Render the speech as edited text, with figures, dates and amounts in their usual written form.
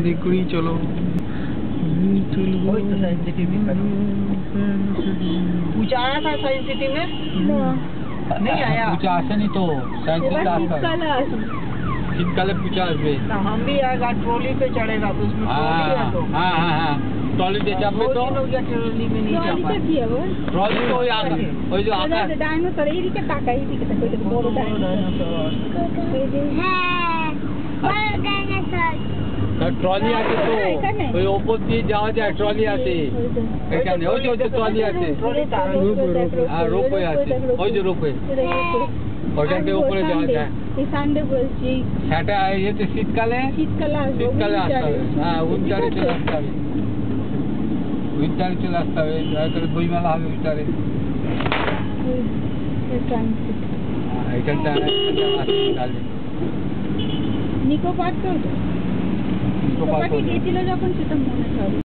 दिखुड़ी चलो वही तो साइंस सिटी में पूछा आया था साइंस सिटी में नहीं आया पूछा आसे नहीं तो साइंस सिटी आता शीतकाले पूछा आसबे ना हम भी आएगा ट्रॉली पे चढ़ेगा तो उसमें ट्रॉली है तो हाँ ट्रॉली पे चापे तो ट्रॉली में नहीं जा पाए ट्रॉली तो ওই যে আকাশ ডাইনোসর এইদিকে তাকাই এইদিকে তাকাই বড় ডাইনোসর হ্যাঁ বড় ডাইনোসর ট্রলি আছে তো ওই উপর দিয়ে যাওয়া যায় ট্রলি আছে এখানে ওই যে ট্রলি আছে আর রোপওয়ে আছে ওই যে রোপওয়ে ওখান থেকে উপরে যাওয়া যায় এই সানডে বলছি সেটা এতে শীতকালে আসতে হবে হ্যাঁ উইন্টারে চলে আসতে হবে তাহলে বই মেলা হবে উইন্টারে এখানটা নিকো পার্ক তো নিকো পার্কে গেছিল যখন সেটা মনে হয়